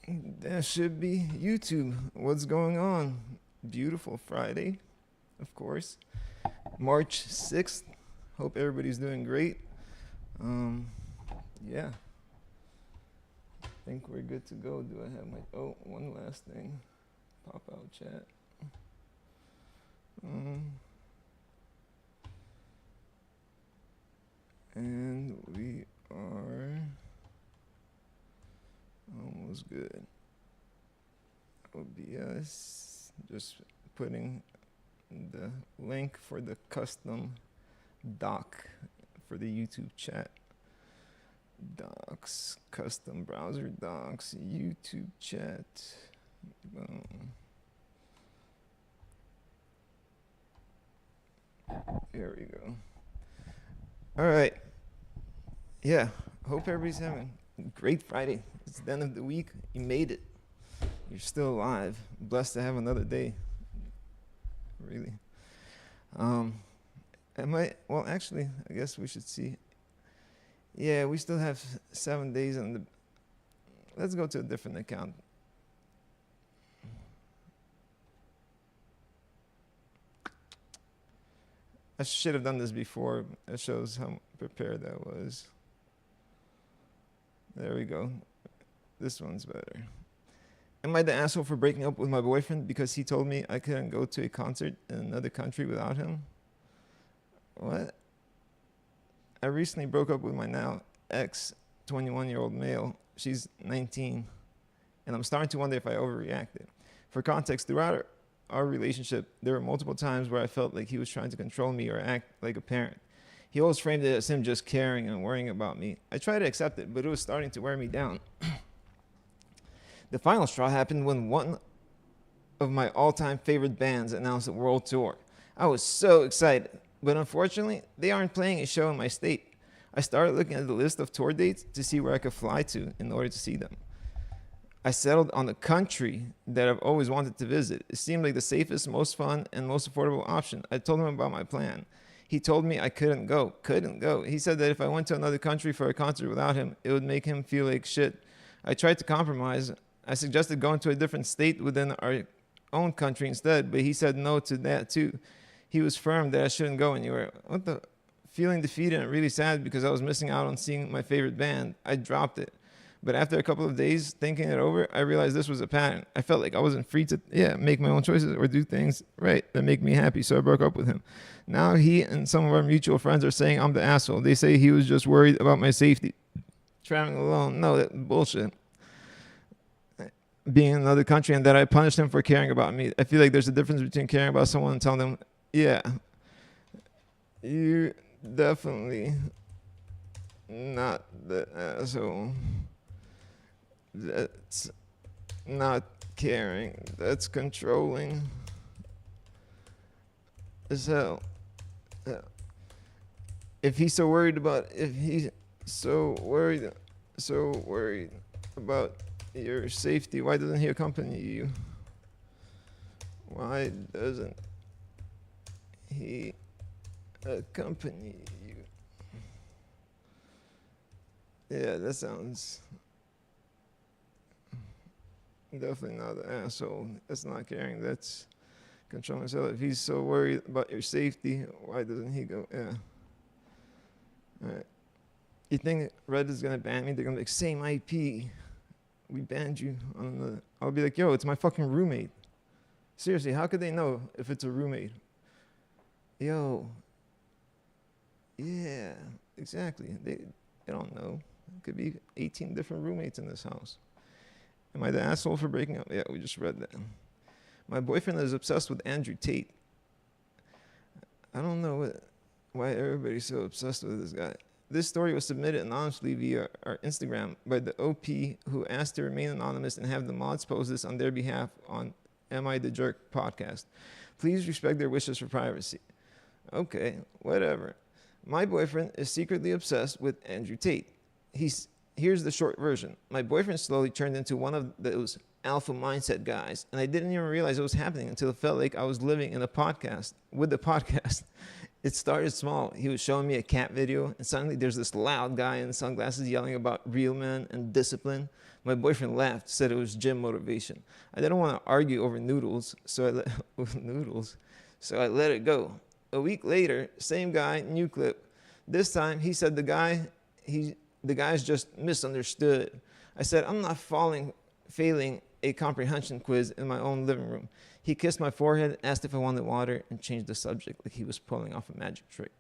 That should be YouTube. What's going on? Beautiful Friday, of course. March 6th. Hope everybody's doing great. Um, yeah, I think we're good to go. Do I have one last thing. Pop out chat. And we are almost good. OBS, just putting the link for the custom doc for the YouTube chat. Docs, custom browser docs, YouTube chat. Boom. There we go. All right. Yeah, hope everybody's having a great Friday. It's the end of the week. You made it. You're still alive. Blessed to have another day. Really. Actually, I guess we should see. Yeah, we still have 7 days on the. Let's go to a different account. I should have done this before. It shows how prepared I was. There we go. This one's better. Am I the asshole for breaking up with my boyfriend because he told me I couldn't go to a concert in another country without him? What? I recently broke up with my now ex 21-year-old male. She's 19. And I'm starting to wonder if I overreacted. For context, throughout our relationship, there were multiple times where I felt like he was trying to control me or act like a parent. He always framed it as him just caring and worrying about me. I tried to accept it, but it was starting to wear me down. The final straw happened when one of my all-time favorite bands announced a world tour. I was so excited, but unfortunately, they aren't playing a show in my state. I started looking at the list of tour dates to see where I could fly to in order to see them. I settled on the country that I've always wanted to visit. It seemed like the safest, most fun, and most affordable option. I told him about my plan. He told me I couldn't go. He said that if I went to another country for a concert without him, it would make him feel like shit. I tried to compromise. I suggested going to a different state within our own country instead, but he said no to that too. He was firm that I shouldn't go anywhere. Feeling defeated and really sad because I was missing out on seeing my favorite band, I dropped it. But after a couple of days thinking it over, I realized this was a pattern. I felt like I wasn't free to make my own choices or do things right that make me happy, so I broke up with him. Now he and some of our mutual friends are saying I'm the asshole. They say he was just worried about my safety. Traveling alone, no, that bullshit. Being in another country and that I punished him for caring about me. I feel like there's a difference between caring about someone and telling them, yeah, you're definitely not the asshole. That's not caring. That's controlling as hell. If he's so worried about your safety, why doesn't he accompany you? Why doesn't he accompany you? Yeah, that sounds definitely not an asshole. That's not caring. That's controlling himself. If he's so worried about your safety, why doesn't he go? Yeah. All right. You think Reddit is going to ban me? They're going to be like, same IP. We banned you. I'll be like, yo, it's my fucking roommate. Seriously, how could they know if it's a roommate? Yo. Yeah, exactly. They don't know. It could be 18 different roommates in this house. Am I the asshole for breaking up? Yeah, we just read that. My boyfriend is obsessed with Andrew Tate. I don't know why everybody's so obsessed with this guy. This story was submitted anonymously via our Instagram by the OP, who asked to remain anonymous and have the mods post this on their behalf on Am I the Jerk podcast. Please respect their wishes for privacy. Okay, whatever. My boyfriend is secretly obsessed with Andrew Tate. Here's the short version. My boyfriend slowly turned into one of those alpha mindset guys, and I didn't even realize it was happening until it felt like I was living in a podcast with the podcast. It started small. He was showing me a cat video, and suddenly there's this loud guy in sunglasses yelling about real men and discipline. My boyfriend laughed, said it was gym motivation. I didn't want to argue over noodles, so I let it go. A week later, same guy, new clip. This time he said the guy's just misunderstood. I said, I'm not failing a comprehension quiz in my own living room. He kissed my forehead, asked if I wanted water, and changed the subject like he was pulling off a magic trick.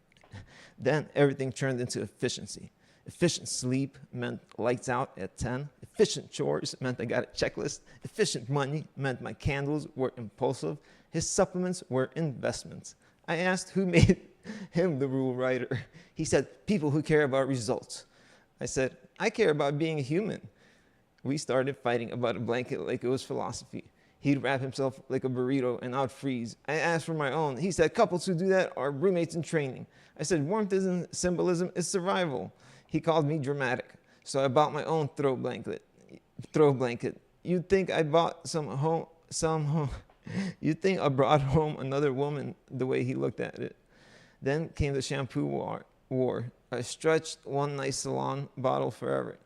Then everything turned into efficiency. Efficient sleep meant lights out at 10. Efficient chores meant I got a checklist. Efficient money meant my candles were impulsive. His supplements were investments. I asked who made him the rule writer. He said, people who care about results. I said, I care about being a human. We started fighting about a blanket like it was philosophy. He'd wrap himself like a burrito and I'd freeze. I asked for my own. He said, couples who do that are roommates in training. I said, warmth isn't symbolism, it's survival. He called me dramatic, so I bought my own throw blanket. You'd think I bought You'd think I brought home another woman the way he looked at it. Then came the shampoo war. I stretched one nice salon bottle forever.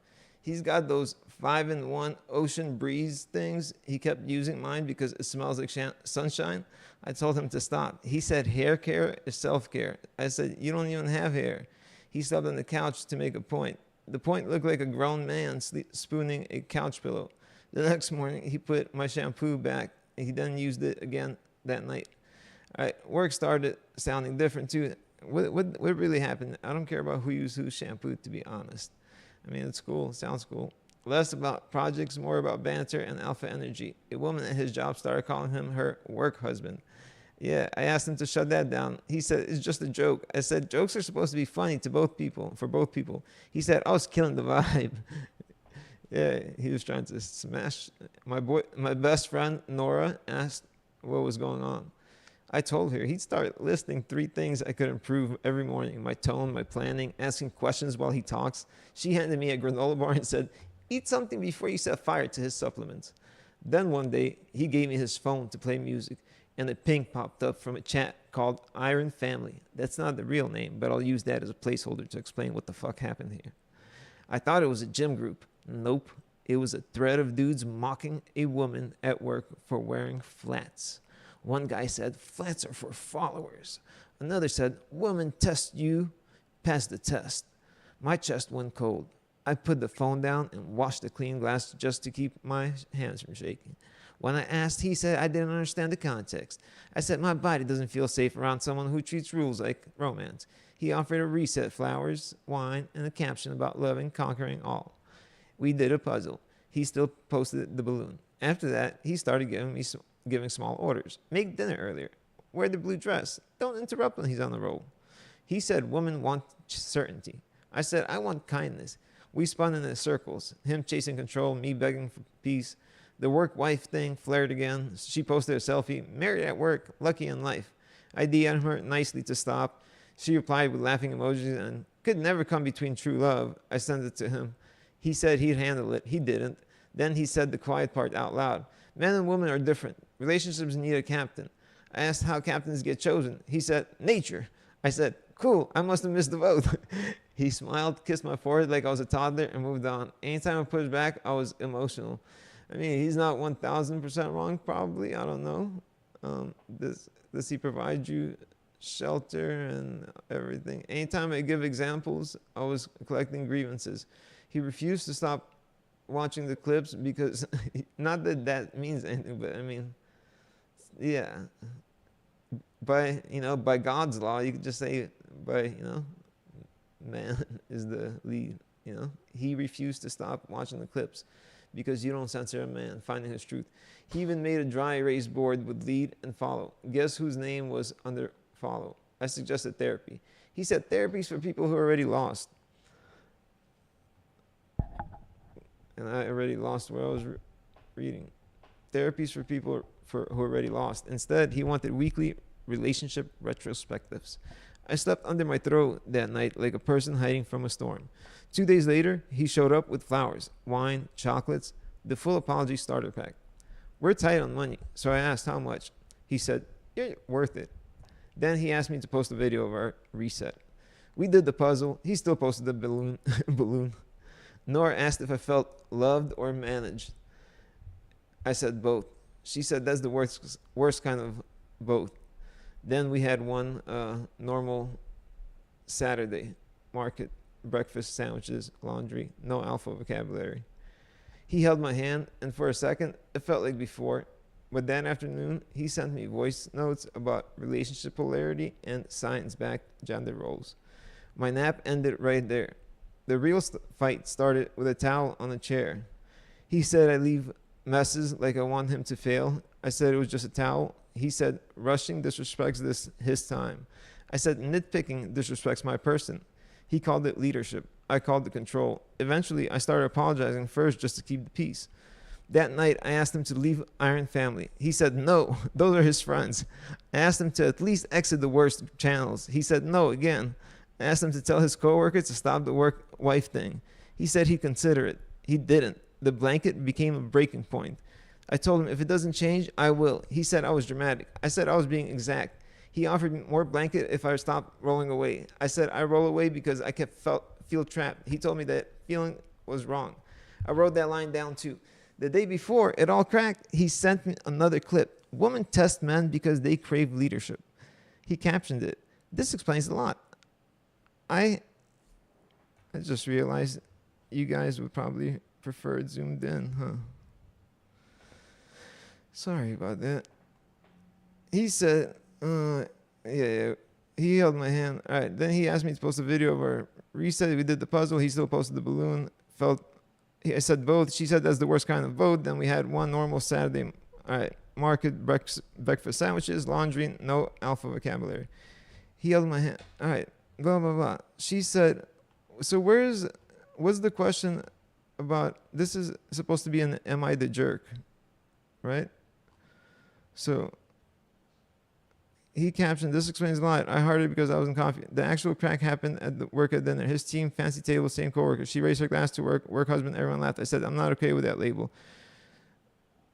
He's got those 5-in-1 ocean breeze things. He kept using mine because it smells like sunshine. I told him to stop. He said hair care is self-care. I said, you don't even have hair. He slept on the couch to make a point. The point looked like a grown man spooning a couch pillow. The next morning, he put my shampoo back. He then used it again that night. All right, work started sounding different too. What really happened? I don't care about who used whose shampoo, to be honest. I mean, it's cool. It sounds cool. Less about projects, more about banter and alpha energy. A woman at his job started calling him her work husband. Yeah, I asked him to shut that down. He said, it's just a joke. I said, jokes are supposed to be funny for both people. He said, I was killing the vibe. Yeah, he was trying to smash. My best friend, Nora, asked what was going on. I told her he'd start listing 3 things I could improve every morning. My tone, my planning, asking questions while he talks. She handed me a granola bar and said, eat something before you set fire to his supplements. Then one day, he gave me his phone to play music, and a ping popped up from a chat called Iron Family. That's not the real name, but I'll use that as a placeholder to explain what the fuck happened here. I thought it was a gym group. Nope. It was a thread of dudes mocking a woman at work for wearing flats. One guy said, flats are for followers. Another said, woman, test you, pass the test. My chest went cold. I put the phone down and washed the clean glass just to keep my hands from shaking. When I asked, he said I didn't understand the context. I said my body doesn't feel safe around someone who treats rules like romance. He offered a reset, flowers, wine, and a caption about loving, conquering all. We did a puzzle. He still posted the balloon. After that, he started giving small orders. Make dinner earlier. Wear the blue dress. Don't interrupt when he's on the roll. He said women want certainty. I said I want kindness. We spun in circles. Him chasing control, me begging for peace. The work-wife thing flared again. She posted a selfie. Married at work, lucky in life. I DM'd her nicely to stop. She replied with laughing emojis and could never come between true love. I sent it to him. He said he'd handle it. He didn't. Then he said the quiet part out loud. Men and women are different. Relationships need a captain. I asked how captains get chosen. He said, nature. I said, cool, I must have missed the vote. He smiled, kissed my forehead like I was a toddler, and moved on. Anytime I pushed back, I was emotional. I mean, he's not 1,000% wrong, probably. I don't know. Does he provide you shelter and everything? Anytime I give examples, I was collecting grievances. He refused to stop watching the clips because, not that that means anything, but I mean, yeah. By God's law, you could just say, man is the lead, He refused to stop watching the clips because you don't censor a man finding his truth. He even made a dry erase board with lead and follow. Guess whose name was under follow? I suggested therapy. He said therapy's for people who are already lost. And I already lost what I was reading. Therapy's for people who are already lost. Instead, he wanted weekly relationship retrospectives. I slept under my throat that night like a person hiding from a storm. 2 days later, he showed up with flowers, wine, chocolates, the full apology starter pack. We're tight on money, so I asked how much. He said, you're worth it. Then he asked me to post a video of our reset. We did the puzzle. He still posted the balloon. Nora asked if I felt loved or managed. I said both. She said that's the worst kind of both. Then we had one normal Saturday market, breakfast, sandwiches, laundry, no alpha vocabulary. He held my hand, and for a second, it felt like before. But that afternoon, he sent me voice notes about relationship polarity and science-backed gender roles. My nap ended right there. The real fight started with a towel on a chair. He said I leave messes like I want him to fail. I said it was just a towel. He said rushing disrespects his time. I said nitpicking disrespects my person. He called it leadership. I called it control. Eventually, I started apologizing first just to keep the peace. That night, I asked him to leave Iron Family. He said no, those are his friends. I asked him to at least exit the worst channels. He said no again. I asked him to tell his coworkers to stop the work-wife thing. He said he'd consider it. He didn't. The blanket became a breaking point. I told him if it doesn't change, I will. He said I was dramatic. I said I was being exact. He offered me more blanket if I stopped rolling away. I said I roll away because I feel trapped. He told me that feeling was wrong. I wrote that line down too. The day before it all cracked, he sent me another clip. Women test men because they crave leadership. He captioned it. This explains a lot. I just realized you guys would probably prefer it zoomed in, huh? Sorry about that. He said, yeah, he held my hand. All right, then he asked me to post a video of our reset. We did the puzzle. He still posted the balloon. I said both. She said that's the worst kind of both. Then we had one normal Saturday. All right, market, breakfast sandwiches, laundry, no alpha vocabulary. He held my hand. All right, blah, blah, blah. She said, so what's the question about, this is supposed to be an am I the jerk, right? So he captioned, this explains a lot. I hearted because I was in coffee. The actual crack happened at the work at dinner. His team, fancy table, same coworker. She raised her glass to work husband, everyone laughed. I said, I'm not okay with that label.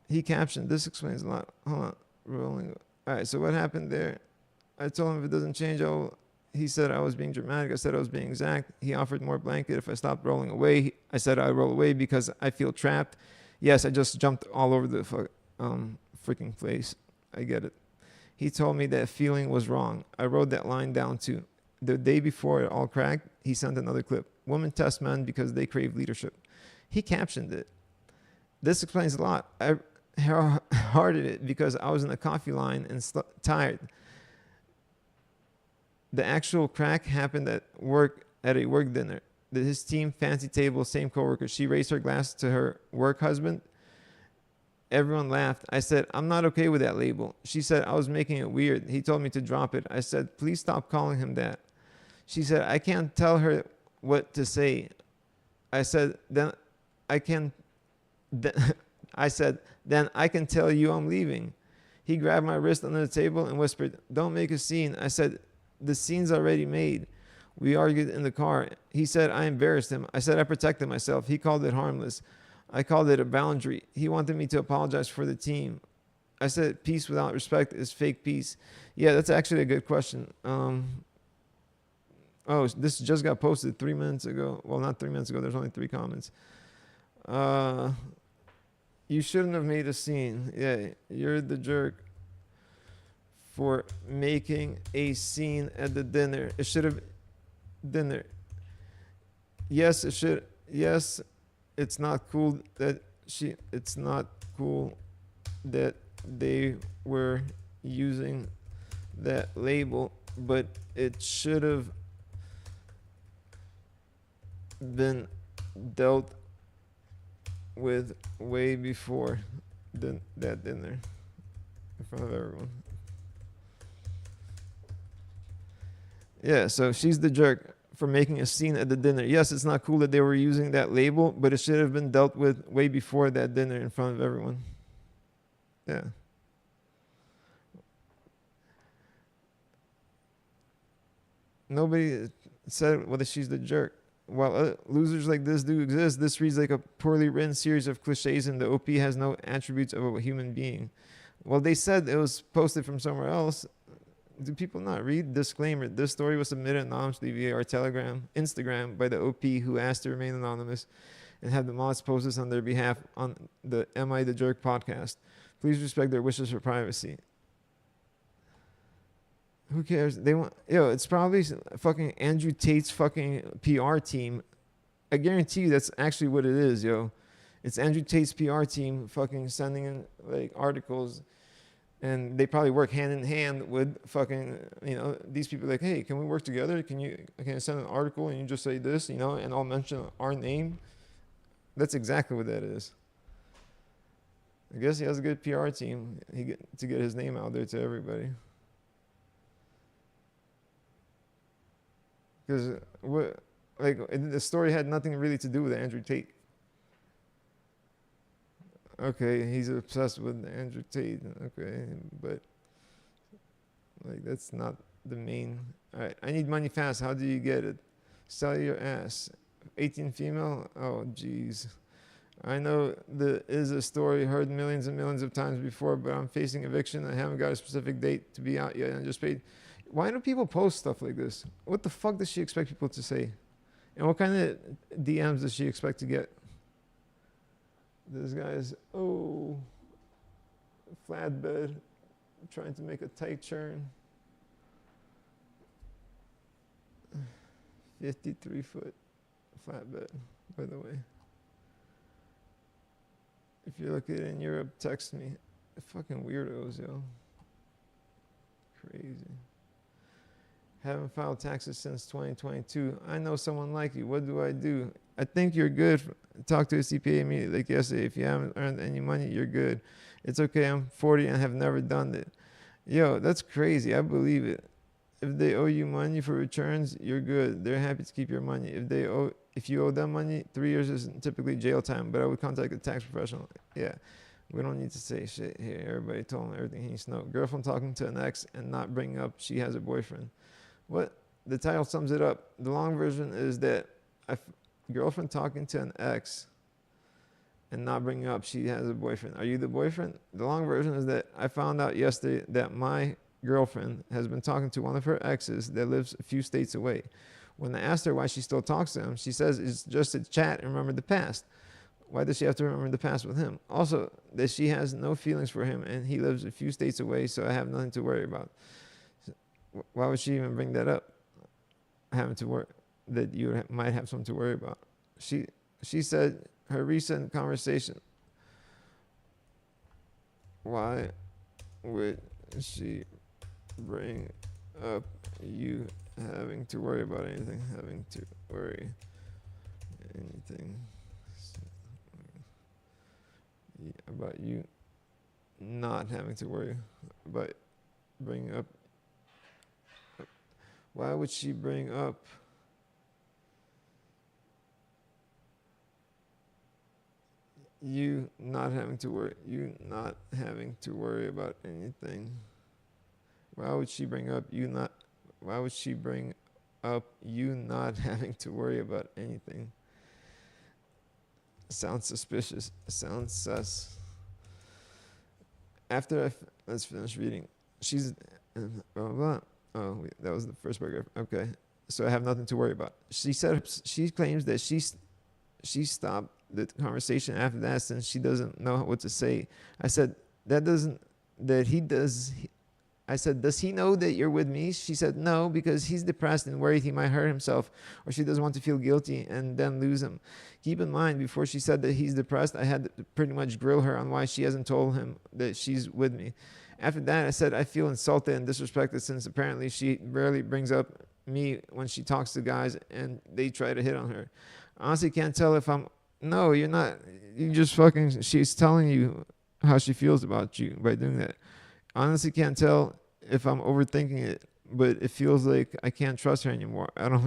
He captioned, this explains a lot. Hold on, rolling. All right, so what happened there? I told him if it doesn't change, he said I was being dramatic. I said I was being exact. He offered more blanket if I stopped rolling away. I said I roll away because I feel trapped. Yes, I just jumped all over the freaking place. I get it. He told me that feeling was wrong. I wrote that line down too. The day before it all cracked, he sent another clip. Women test men because they crave leadership. He captioned it. This explains a lot. I hearted it because I was in a coffee line and tired. The actual crack happened at a work dinner. His team, fancy table, same coworker. She raised her glass to her work husband. Everyone laughed. I said, I'm not okay with that label. She said, I was making it weird. He told me to drop it. I said, please stop calling him that. She said, I can't tell her what to say. I said, then I can tell you I'm leaving. He grabbed my wrist under the table and whispered, don't make a scene. I said, the scene's already made. We argued in the car. He said, I embarrassed him. I said, I protected myself. He called it harmless. I called it a boundary. He wanted me to apologize for the team. I said, peace without respect is fake peace. Yeah, that's actually a good question. This just got posted 3 minutes ago. Well, not 3 minutes ago. There's only 3 comments. You shouldn't have made a scene. Yeah, you're the jerk for making a scene at the dinner. It should have dinner. Yes, it should. Yes. It's not cool that they were using that label, but it should have been dealt with way before that dinner in front of everyone. Yeah, so she's the jerk for making a scene at the dinner. Yes, it's not cool that they were using that label, but it should have been dealt with way before that dinner in front of everyone. Yeah. Nobody said whether she's the jerk. While losers like this do exist, this reads like a poorly written series of cliches, and the OP has no attributes of a human being. Well, they said it was posted from somewhere else. Do people not read? Disclaimer, this story was submitted anonymously via our Instagram by the OP, who asked to remain anonymous. and have the mods post this on their behalf on the Am I the Jerk podcast. Please respect their wishes for privacy. Who cares? They want, it's probably fucking Andrew Tate's fucking PR team. I guarantee you that's actually what it is, yo. It's Andrew Tate's PR team fucking sending in like articles, and they probably work hand in hand with fucking, these people like, hey, can we work together? Can I send an article and you just say this, and I'll mention our name? That's exactly what that is. I guess he has a good PR team to get his name out there to everybody. Because the story had nothing really to do with Andrew Tate. Okay, he's obsessed with Andrew Tate. Okay, but that's not the main. All right, I need money fast. How do you get it? Sell your ass. 18 female. Oh, jeez. I know there is a story heard millions and millions of times before, but I'm facing eviction. I haven't got a specific date to be out yet, and I just paid. Why do people post stuff like this? What the fuck does she expect people to say? And what kind of DMs does she expect to get? This guy's, flatbed, trying to make a tight turn. 53-foot flatbed, by the way. If you're located in Europe, text me. Fucking weirdos, yo. Crazy. Haven't filed taxes since 2022. I know someone like you. What do I do? I think you're good. Talk to a CPA immediately, like yesterday. If you haven't earned any money, you're good. It's okay. I'm 40 and have never done it. Yo, that's crazy. I believe it. If they owe you money for returns, you're good. They're happy to keep your money. If you owe them money, 3 years is typically jail time, but I would contact a tax professional. Yeah, we don't need to say shit here. Everybody told him everything he needs to know. Girlfriend talking to an ex and not bringing up she has a boyfriend. What? The title sums it up. The long version is that girlfriend talking to an ex and not bringing up she has a boyfriend. Are you the boyfriend? The long version is that I found out yesterday that my girlfriend has been talking to one of her exes that lives a few states away. When I asked her why she still talks to him, she says it's just to chat and remember the past. Why does she have to remember the past with him? Also, that she has no feelings for him and he lives a few states away, so I have nothing to worry about. Why would she even bring that up? Having to worry that you might have something to worry about. She said her recent conversation. Why would she bring up you having to worry about anything? Having to worry anything about you not having to worry about bringing up. Why would she bring up you not having to worry about anything? Why would she bring up you not having to worry about anything? Sounds suspicious. Sounds sus. Let's finish reading. She's blah, blah, blah. Oh, wait, that was the first paragraph. Okay. So I have nothing to worry about. She claims that she stopped the conversation after that since she doesn't know what to say. I said, I said, does he know that you're with me? She said, no, because he's depressed and worried he might hurt himself, or she doesn't want to feel guilty and then lose him. Keep in mind, before she said that he's depressed, I had to pretty much grill her on why she hasn't told him that she's with me. After that, I said, I feel insulted and disrespected since apparently she rarely brings up me when she talks to guys and they try to hit on her. Honestly, can't tell if no, you're not. You just she's telling you how she feels about you by doing that. Honestly, can't tell if I'm overthinking it, but it feels like I can't trust her anymore. I don't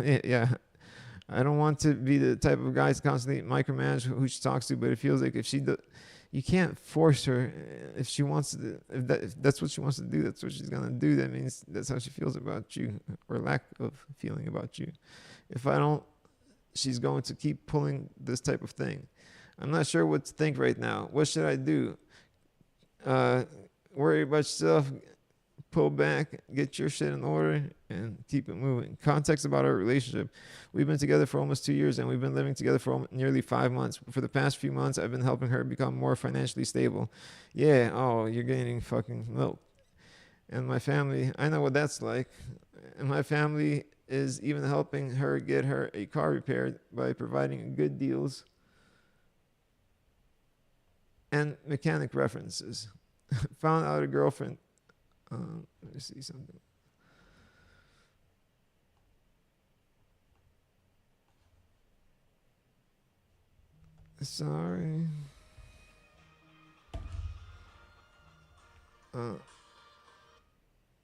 want to be the type of guy to constantly micromanage who she talks to, but it feels like you can't force her. If she wants to, if that's what she wants to do, that's what she's gonna do. That means that's how she feels about you, or lack of feeling about you. If I don't, she's going to keep pulling this type of thing. I'm not sure what to think right now. What should I do? Worry about yourself. pull back, get your shit in order, and keep it moving. Context about our relationship. We've been together for almost 2 years, and we've been living together for nearly 5 months. For the past few months, I've been helping her become more financially stable. Yeah, oh, you're getting fucking milk. And my family, I know what that's like. And my family is even helping her get her a car repaired by providing good deals and mechanic references. Found out a girlfriend. Let me see something. Sorry.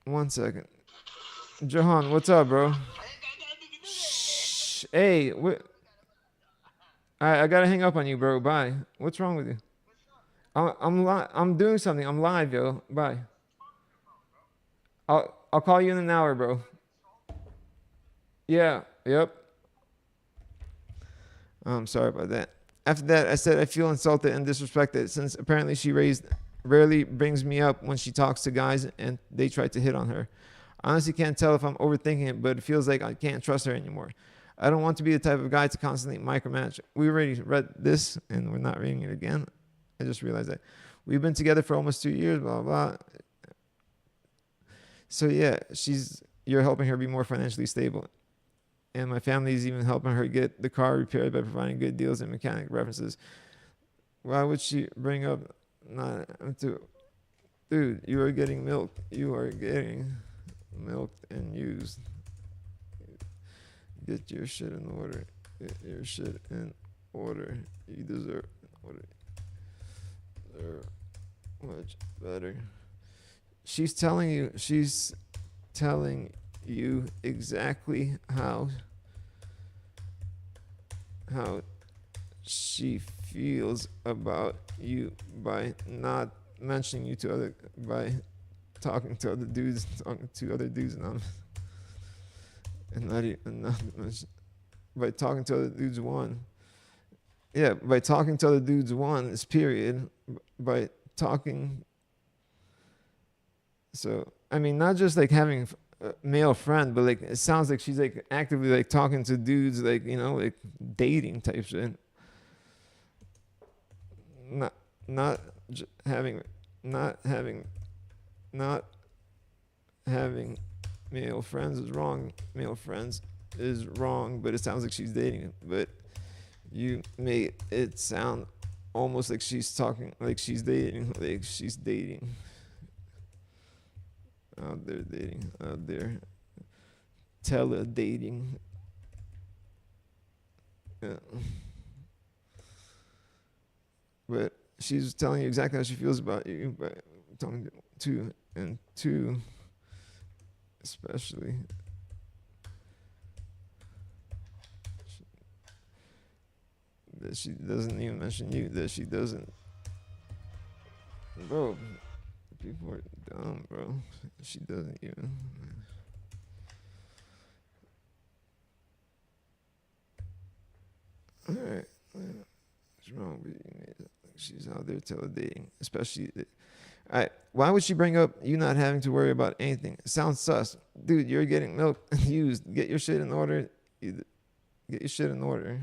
One second. Jahan, what's up, bro? Shh. Hey, I gotta hang up on you, bro. Bye. What's wrong with you? I'm doing something. I'm live, yo. Bye. I'll call you in an hour, bro. Yeah. Yep. I'm sorry about that. After that, I said I feel insulted and disrespected since apparently she rarely brings me up when she talks to guys and they try to hit on her. I honestly can't tell if I'm overthinking it, but it feels like I can't trust her anymore. I don't want to be the type of guy to constantly micromanage. We already read this and we're not reading it again. I just realized that. We've been together for almost 2 years, blah, blah. So yeah, you're helping her be more financially stable. And my family is even helping her get the car repaired by providing good deals and mechanic references. Why would she bring up not to, dude, you are getting milked. You are getting milked and used. Get your shit in order. Get your shit in order. You deserve order. Deserve much better. She's telling you exactly how she feels about you by not mentioning you to other, by talking to other dudes by talking to other dudes by talking to other dudes is period, by talking. So I mean, not just like having a male friend, but like it sounds like she's like actively like talking to dudes, like, you know, like dating type shit. Not having male friends is wrong. Male friends is wrong, but it sounds like she's dating. But you made it sound almost like she's talking, like she's dating, out there dating, out there tele-dating. Yeah. But she's telling you exactly how she feels about you by talking to, and two, especially. That she doesn't even mention you, that she doesn't. Bro, people are dumb, bro. She doesn't even. Alright. What's wrong with you? She's out there teledating, especially. Alright. Why would she bring up you not having to worry about anything? It sounds sus. Dude, you're getting milked and used. Get your shit in order. Get your shit in order.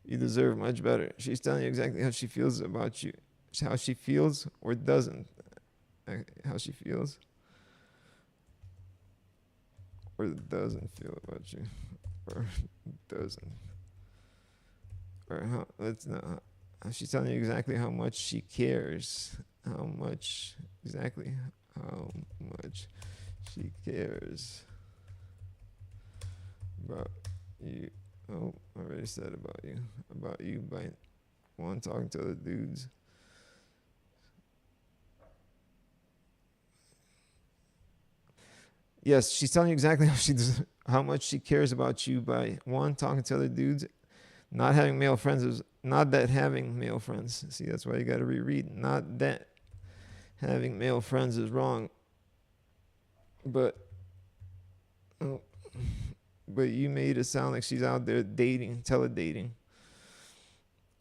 You deserve much better. She's telling you exactly how she feels about you. How she feels or doesn't. How she feels or doesn't feel about you. Or doesn't. Or how, let's know. She's telling you exactly how much she cares. How much she cares about you. Oh, I already said about you. About you by one, talking to other dudes. Yes, she's telling you exactly how much she cares about you by one, talking to other dudes, not having male friends. Not that having male friends. See, that's why you got to reread. Not that having male friends is wrong, but you made it sound like she's out there dating, teledating.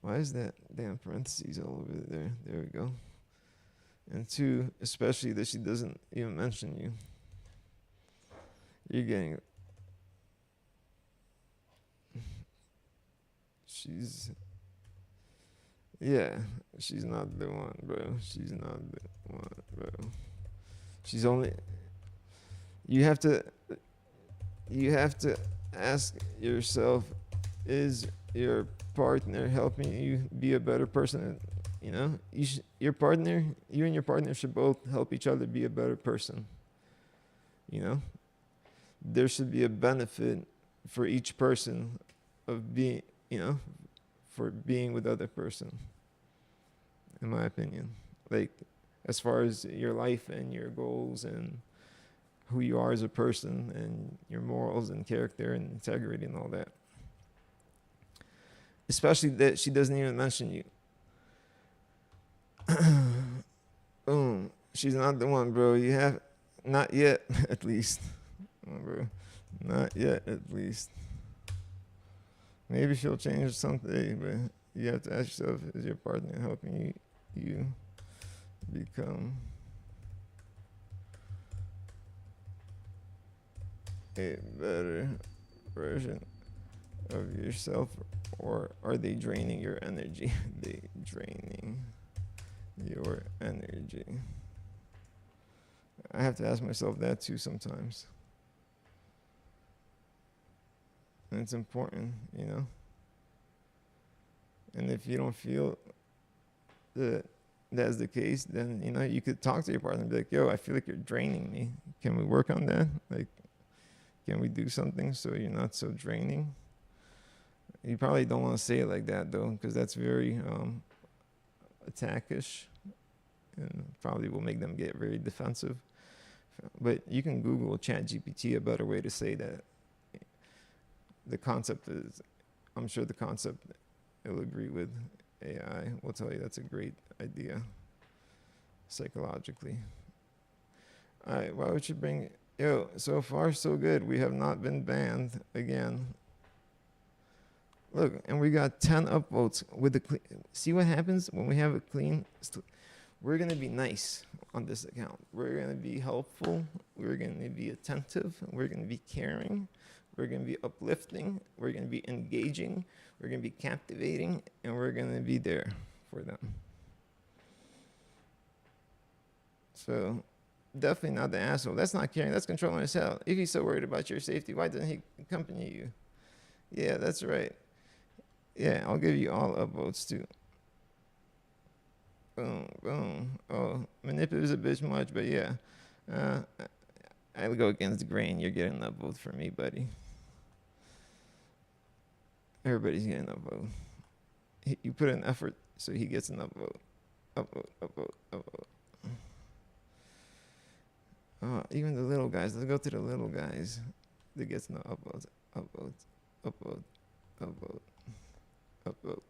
Why is that damn parentheses all over there? There we go. And two, especially that she doesn't even mention you. You're getting. She's. Yeah, she's not the one, bro. She's not the one, bro. She's only. You have to. You have to ask yourself, is your partner helping you be a better person? You know, your partner, you and your partner should both help each other be a better person. You know, there should be a benefit for each person of being, you know, for being with other person. In my opinion, like as far as your life and your goals and who you are as a person and your morals and character and integrity and all that. Especially that she doesn't even mention you. Boom. She's not the one, bro. You have not yet, at least. Oh, bro. Not yet, at least. Maybe she'll change someday, but you have to ask yourself, is your partner helping you become a better version of yourself, or are they draining your energy? They draining your energy. I have to ask myself that too sometimes. And it's important, you know? And if you don't feel that that's the case, then, you know, you could talk to your partner and be like, yo, I feel like you're draining me. Can we work on that? Like, can we do something so you're not so draining? You probably don't want to say it like that, though, because that's very attackish and probably will make them get very defensive. But you can Google ChatGPT a better way to say that. The concept is, I'm sure the concept it'll agree with AI. Will tell you that's a great idea psychologically. All right, why would you bring... Yo, so far so good. We have not been banned again. Look, and we got 10 upvotes with the see what happens when we have a clean... We're going to be nice on this account. We're going to be helpful. We're going to be attentive. We're going to be caring. We're going to be uplifting. We're going to be engaging. We're going to be captivating. And we're going to be there for them. So definitely not the asshole. That's not caring. That's controlling as hell. If he's so worried about your safety, why doesn't he accompany you? Yeah, that's right. Yeah, I'll give you all upvotes too. Boom, boom. Oh, manipulative is a bitch much, but yeah. I'll go against the grain. You're getting an upvote for me, buddy. Everybody's getting an upvote. You put in effort, so he gets an upvote. Upvote, upvote, upvote. Oh, even the little guys. Let's go to the little guys. That gets no upvotes. Upvote, upvote, upvote, upvote,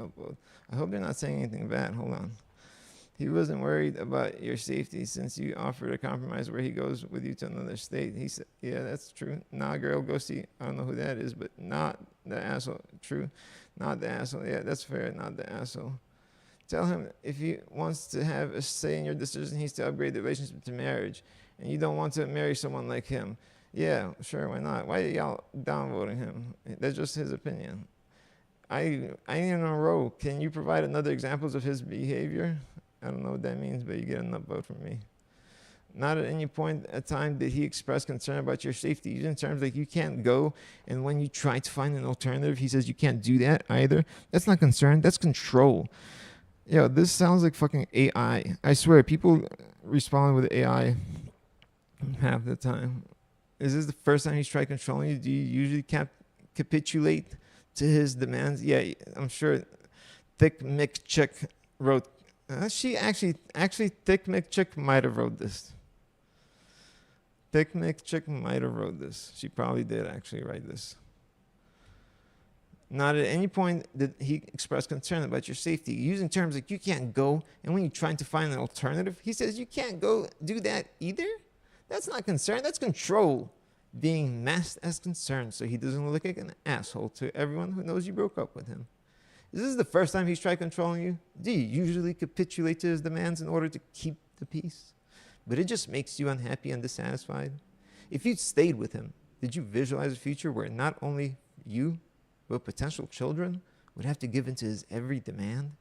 upvote. I hope they're not saying anything bad. Hold on. He wasn't worried about your safety since you offered a compromise where he goes with you to another state. He said, yeah, that's true. Nah, girl, go see. I don't know who that is, but not the asshole. True. Not the asshole. Yeah, that's fair. Not the asshole. Tell him if he wants to have a say in your decision, he's to upgrade the relationship to marriage. And you don't want to marry someone like him. Yeah, sure, why not? Why are y'all downvoting him? That's just his opinion. I need in a row. Can you provide another examples of his behavior? I don't know what that means, but you get an upvote from me. Not at any point at time did he express concern about your safety. Using terms like you can't go, and when you try to find an alternative, he says you can't do that either. That's not concern, that's control. Yo, this sounds like fucking AI. I swear, people respond with AI half the time. Is this the first time he's tried controlling you? Do you usually capitulate to his demands? Yeah, I'm sure Thick Mick Chick wrote... she actually, Thick Mick Chick might have wrote this. Thick Mick Chick might have wrote this. She probably did actually write this. Not at any point did he express concern about your safety. Using terms like you can't go, and when you're trying to find an alternative, he says you can't go do that either? That's not concern, that's control. Being masked as concern so he doesn't look like an asshole to everyone who knows you broke up with him. Is this the first time he's tried controlling you? Do you usually capitulate to his demands in order to keep the peace, but it just makes you unhappy and dissatisfied. If you'd stayed with him, did you visualize a future where not only you, but potential children would have to give in to his every demand?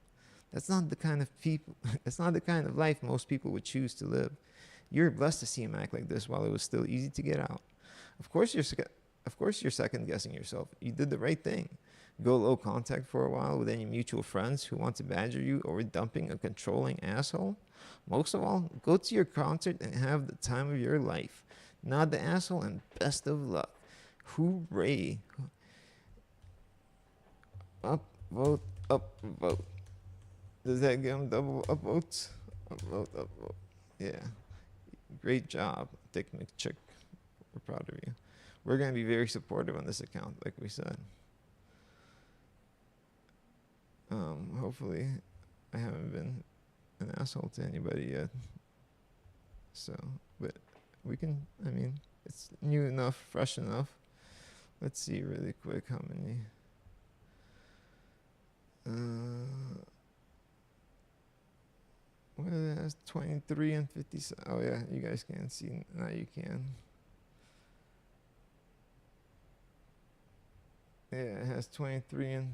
That's not the kind of people, that's not the kind of life most people would choose to live. You're blessed to see him act like this while it was still easy to get out. Of course you're second guessing yourself. You did the right thing. Go low contact for a while with any mutual friends who want to badger you over dumping a controlling asshole. Most of all, go to your concert and have the time of your life. Not the asshole, and best of luck. Hooray. Upvote, upvote. Does that give him double upvotes? Upvote, upvote. Yeah. Great job, Dick McChick. We're proud of you. We're going to be very supportive on this account, like we said. Hopefully, I haven't been an asshole to anybody yet. So, but we can, I mean, it's new enough, fresh enough. Let's see really quick how many. What is that? 23 and 57. Oh yeah, you guys can't see. Now you can. Yeah, it has 23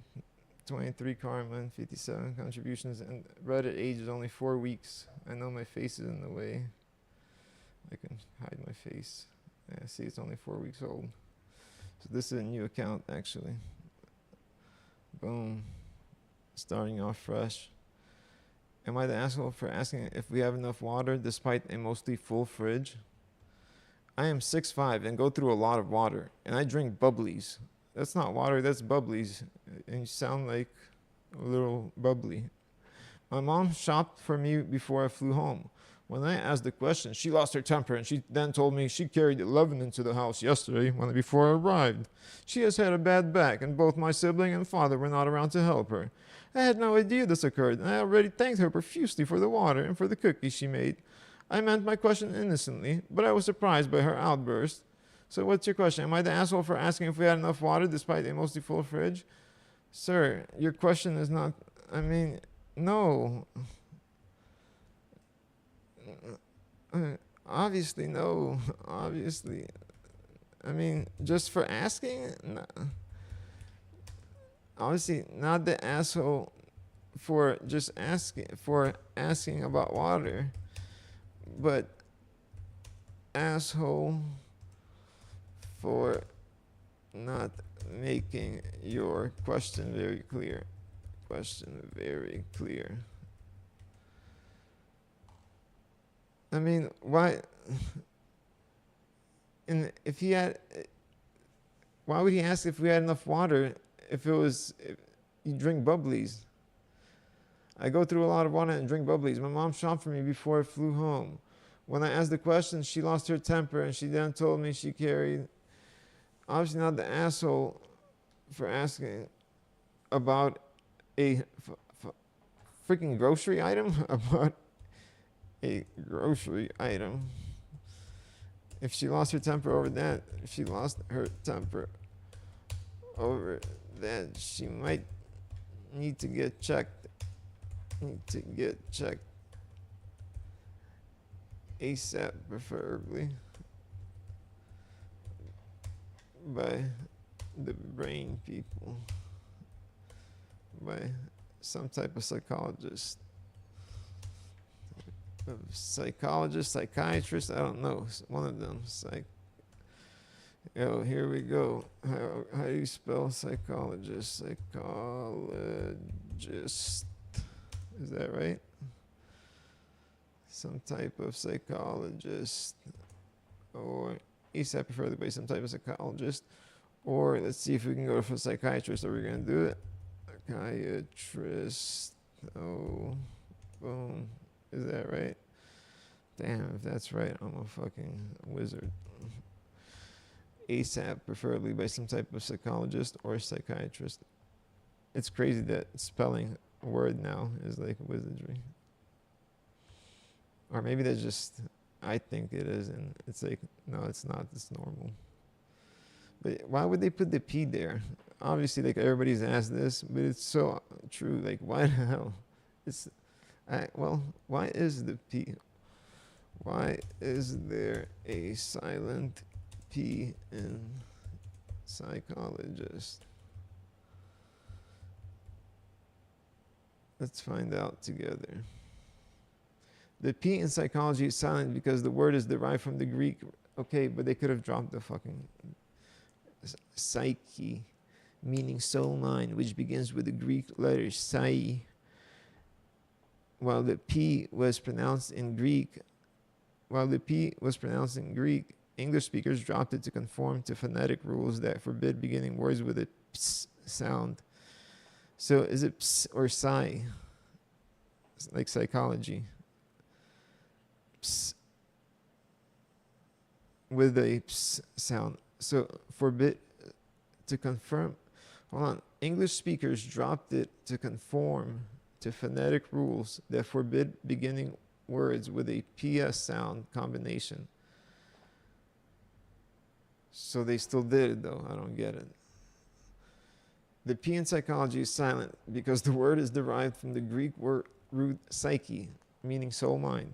karma and 57 contributions, and Reddit age is only 4 weeks. I know my face is in the way. I can hide my face. Yeah, see, it's only 4 weeks old. So this is a new account, actually. Boom. Starting off fresh. Am I the asshole for asking if we have enough water despite a mostly full fridge? I am 6'5" and go through a lot of water, and I drink bubblies. That's not water, that's bubblies. And you sound like a little bubbly. My mom shopped for me before I flew home. When I asked the question, she lost her temper, and she then told me she carried 11 into the house yesterday before I arrived. She has had a bad back, and both my sibling and father were not around to help her. I had no idea this occurred, and I already thanked her profusely for the water and for the cookies she made. I meant my question innocently, but I was surprised by her outburst. So what's your question? Am I the asshole for asking if we had enough water despite a mostly full fridge? Sir, your question is not, I mean, no. Obviously, no. Obviously. I mean, just for asking? No. Obviously, not the asshole for just asking about water, but asshole for not making your question very clear. Question very clear. I mean, why? And if he had, why would he ask if we had enough water if you drink bubblies? I go through a lot of water and drink bubblies. My mom shopped for me before I flew home. When I asked the question, she lost her temper, and she then told me she carried. Obviously not the asshole for asking about a freaking grocery item, about a grocery item. If she lost her temper over that, she might need to get checked. ASAP, preferably by the brain people, by some type of psychologist, psychiatrist, I don't know, one of them. Here we go. How do you spell psychologist? Psychologist. Is that right? Some type of psychologist, or ASAP, preferably by some type of psychologist, or let's see if we can go for a psychiatrist. Are we going to do it? Psychiatrist. Oh, boom. Is that right? Damn, if that's right, I'm a fucking wizard. ASAP, preferably by some type of psychologist or psychiatrist. It's crazy that spelling a word now is like wizardry. Or maybe that's just, I think it is, and it's like, no, it's not, it's normal. But why would they put the P there? Obviously, like, everybody's asked this, but it's so true. Like, why the hell? Why is the P? Why is there a silent P in psychologist? Let's find out together. The P in psychology is silent because the word is derived from the Greek. Okay, but they could have dropped the fucking psyche, meaning soul mind, which begins with the Greek letter psi. While the P was pronounced in Greek, English speakers dropped it to conform to phonetic rules that forbid beginning words with a ps sound. So is it ps or psi? Like psychology. Ps with a ps sound. So forbid to confirm. Hold on. English speakers dropped it to conform to phonetic rules that forbid beginning words with a PS sound combination. So they still did it though. I don't get it. The P in psychology is silent because the word is derived from the Greek word root psyche, meaning soul mind,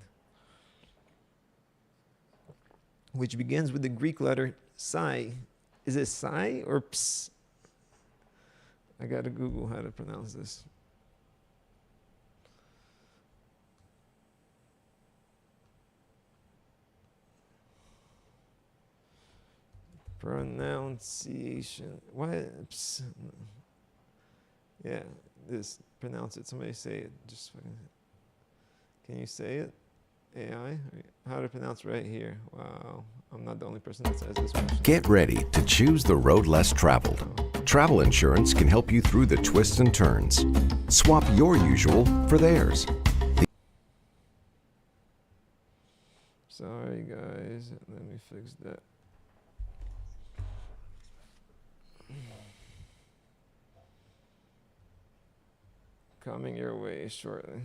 which begins with the Greek letter psi. Is it psi or ps? I gotta Google how to pronounce this. Pronunciation. What? Ps. Yeah, this. Pronounce it. Somebody say it. Just fucking. Can you say it? AI? How to pronounce right here. Wow. I'm not the only person that says this question. Get ready to choose the road less traveled. Travel insurance can help you through the twists and turns. Swap your usual for theirs. Sorry, guys. Let me fix that. Coming your way shortly.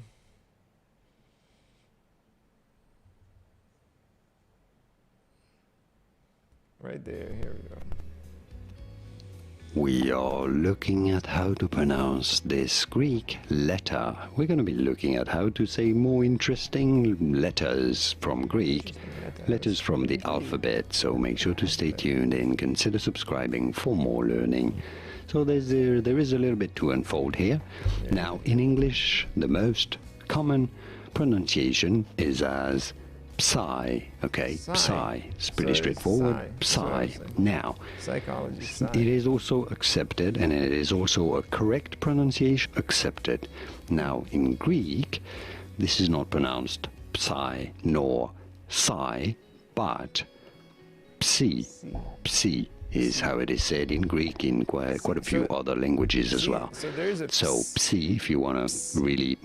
Right there. Here we go. We are looking at how to pronounce this Greek letter. We're going to be looking at how to say more interesting letters from Greek, letters from the alphabet. So make sure to stay tuned and consider subscribing for more learning. So there is a little bit to unfold here. Now, in English, the most common pronunciation is as psi. Okay, psi. It's pretty straightforward. Psi. Now, Psychology. it is also accepted, and it is also a correct pronunciation accepted. Now, in Greek, this is not pronounced psi nor psi, but psi. Psi is how it is said in Greek, in quite a few other languages as well. So psi, if you want to really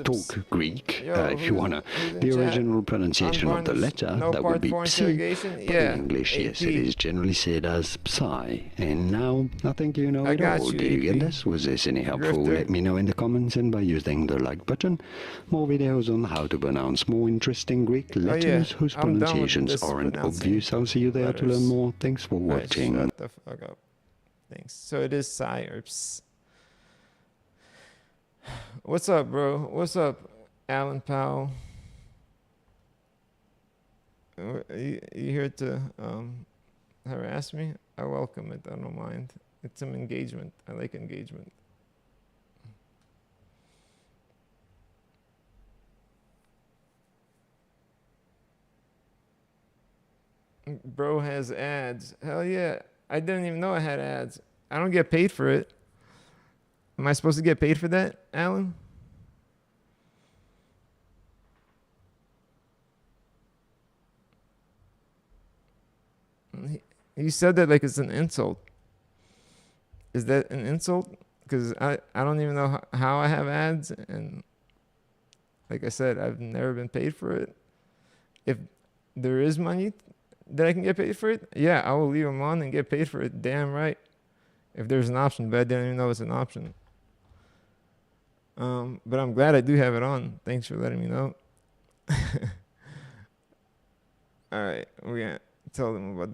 talk Greek, if you want the original pronunciation of the letter, that would be psi. But in English, yes, it is generally said as psi. And now, I think you know it all. Did you get this? Was this any helpful? Let me know in the comments and by using the like button. More videos on how to pronounce more interesting Greek letters whose pronunciations aren't obvious. I'll see you there to learn more. Thanks for watching. Shut the fuck up. Thanks. So it is psi or ps. What's up, bro? What's up, Alan Powell? You here to harass me? I welcome it. I don't mind. It's some engagement. I like engagement. Bro has ads. Hell yeah. I didn't even know I had ads. I don't get paid for it. Am I supposed to get paid for that, Alan? You said that like it's an insult. Is that an insult? Because I don't even know how I have ads. And like I said, I've never been paid for it. If there is money that I can get paid for it, yeah, I will leave them on and get paid for it. Damn right. If there's an option, but I didn't even know it's an option. But I'm glad I do have it on. Thanks for letting me know. All right, we're gonna tell them about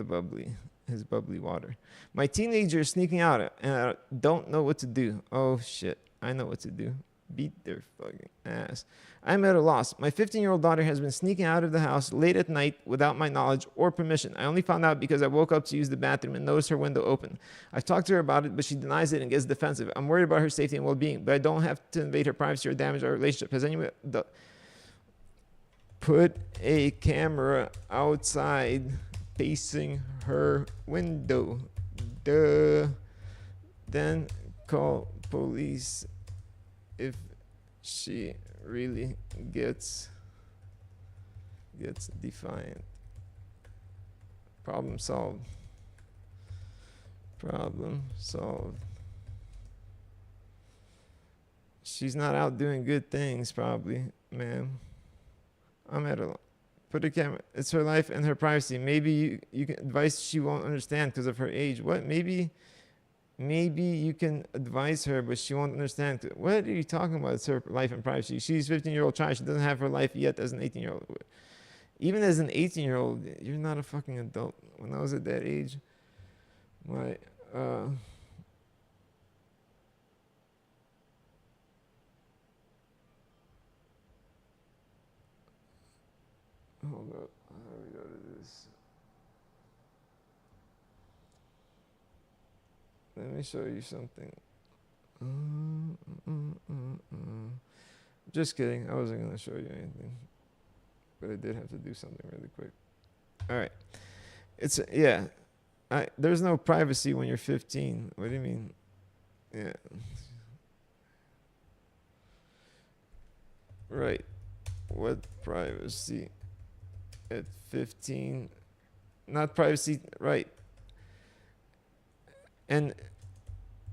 his bubbly water. My teenager is sneaking out and I don't know what to do. Oh shit, I know what to do. beat their fucking ass. I'm at a loss. My 15-year-old daughter has been sneaking out of the house late at night without my knowledge or permission. I only found out because I woke up to use the bathroom and noticed her window open. I've talked to her about it, but she denies it and gets defensive. I'm worried about her safety and well-being, but I don't have to invade her privacy or damage our relationship. Has anyone put a camera outside facing her window? Duh. Then call police if she really gets defiant. Problem solved. Problem solved. She's not out doing good things, probably, ma'am. I'm at a put a camera. It's her life and her privacy. Maybe you can advise she won't understand because of her age. What? Maybe you can advise her, but she won't understand. What are you talking about? It's her life and privacy. She's 15-year-old child. She doesn't have her life yet as an 18-year-old. Even as an 18-year-old, you're not a fucking adult. When I was at that age, my hold up. How do we go to this? Let me show you something. Just kidding. I wasn't going to show you anything. But I did have to do something really quick. All right. Yeah. There's no privacy when you're 15. What do you mean? Yeah. Right. What privacy? At 15. Not privacy. Right. And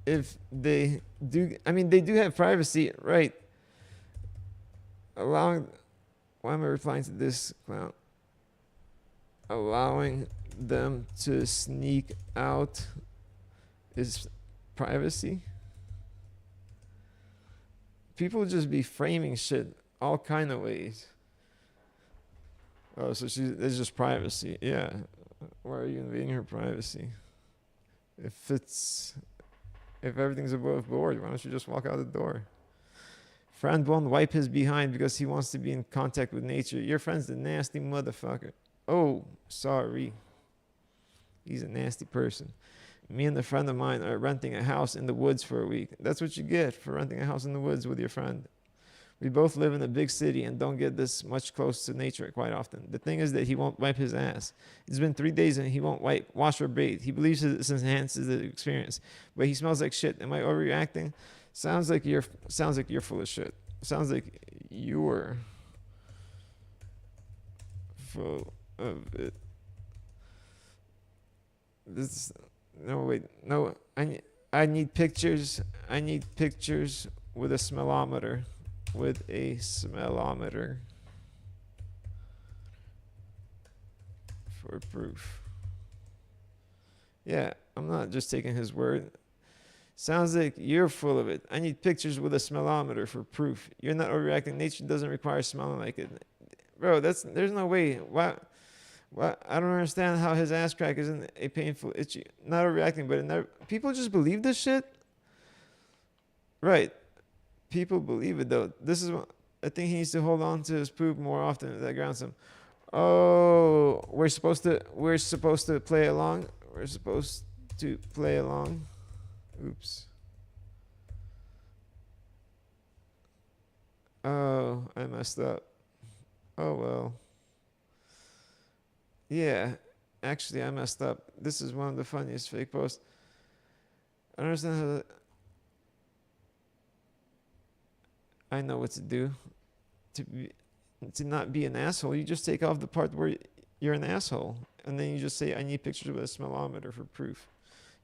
if they do, they do have privacy, right? Why am I replying to this clown? Allowing them to sneak out is privacy? People just be framing shit all kind of ways. Oh, so it's just privacy. Yeah. Why are you invading her privacy? If everything's above board, why don't you just walk out the door? Friend won't wipe his behind because he wants to be in contact with nature. Your friend's a nasty motherfucker. Oh, sorry. He's a nasty person. Me and a friend of mine are renting a house in the woods for a week. That's what you get for renting a house in the woods with your friend. We both live in a big city and don't get this much close to nature quite often. The thing is that he won't wipe his ass. It's been 3 days and he won't wash or bathe. He believes this enhances the experience, but he smells like shit. Am I overreacting? Sounds like you're full of shit. Sounds like you're full of it. I need pictures. I need pictures with a smellometer. With a smellometer for proof. Yeah, I'm not just taking his word. Sounds like you're full of it. I need pictures with a smellometer for proof. You're not overreacting. Nature doesn't require smelling like it. Bro, there's no way. Why? I don't understand how his ass crack isn't a painful, itchy. Not overreacting, but it never, people just believe this shit? Right. People believe it though. This is what I think he needs to hold on to his poop more often. That grounds him. Oh, we're supposed to play along. We're supposed to play along. Oops. Oh, I messed up. Oh well. Yeah, actually I messed up. This is one of the funniest fake posts. I don't understand how that. I know what to do. To not be an asshole, you just take off the part where you're an asshole. And then you just say, I need pictures with a smellometer for proof.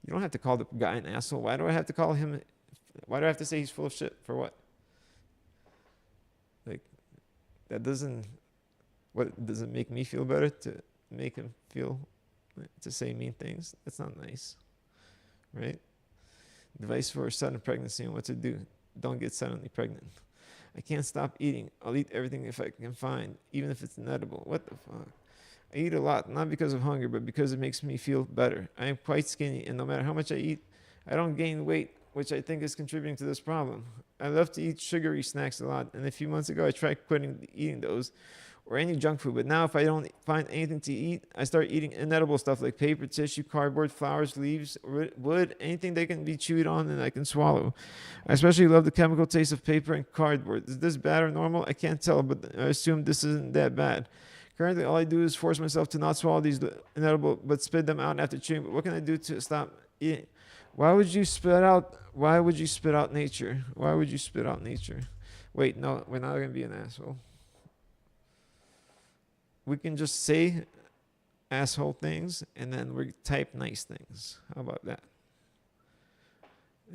You don't have to call the guy an asshole. Why do I have to call him? Why do I have to say he's full of shit? For what? Like, that doesn't make me feel better to make him feel, to say mean things? That's not nice. Right? Advice for sudden pregnancy and what to do. Don't get suddenly pregnant. I can't stop eating. I'll eat everything if I can find, even if it's inedible. What the fuck? I eat a lot, not because of hunger, but because it makes me feel better. I am quite skinny, and no matter how much I eat, I don't gain weight. which I think is contributing to this problem. I love to eat sugary snacks a lot, and a few months ago I tried quitting eating those or any junk food. But now if I don't find anything to eat, I start eating inedible stuff like paper, tissue, cardboard, flowers, leaves, wood, anything that can be chewed on and I can swallow. I especially love the chemical taste of paper and cardboard. Is this bad or normal? I can't tell, but I assume this isn't that bad. Currently, all I do is force myself to not swallow these inedible, but spit them out after chewing. But what can I do to stop eating? Why would you spit out? Why would you spit out nature? Why would you spit out nature? Wait, no, we're not gonna be an asshole. We can just say asshole things and then we type nice things. How about that?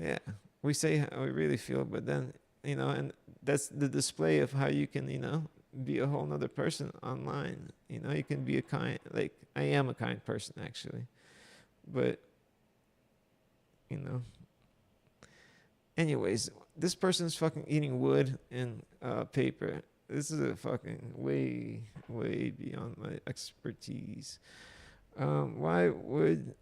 Yeah, we say how we really feel, but then, and that's the display of how you can, be a whole nother person online. You can be I am a kind person actually, but, anyways, this person's fucking eating wood and paper. This is a fucking way, way beyond my expertise. Why would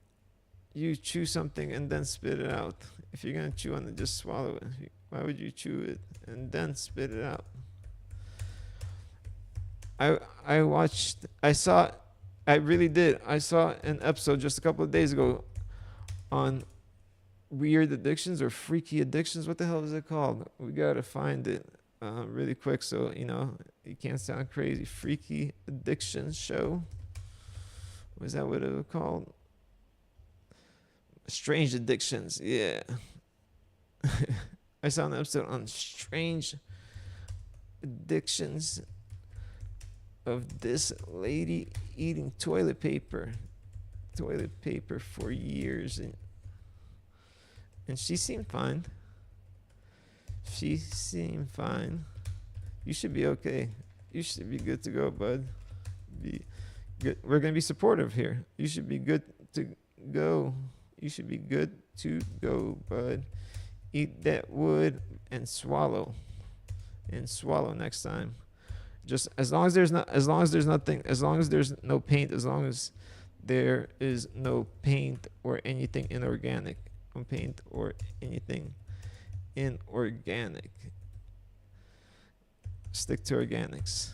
you chew something and then spit it out? If you're gonna chew on it, just swallow it. Why would you chew it and then spit it out? I saw an episode just a couple of days ago on weird addictions or freaky addictions. What the hell is it called? We gotta find it really quick so you can't sound crazy. Freaky addictions show. Was that what it was called? Strange addictions. Yeah. I saw an episode on strange addictions of this lady eating toilet paper for years, and she seemed fine. You should be okay. You should be good to go, bud. Be good. We're gonna be supportive here. You should be good to go. Bud. Eat that wood and swallow next time. Just as long as there's no paint, as long as there is no paint or anything inorganic, Stick to organics.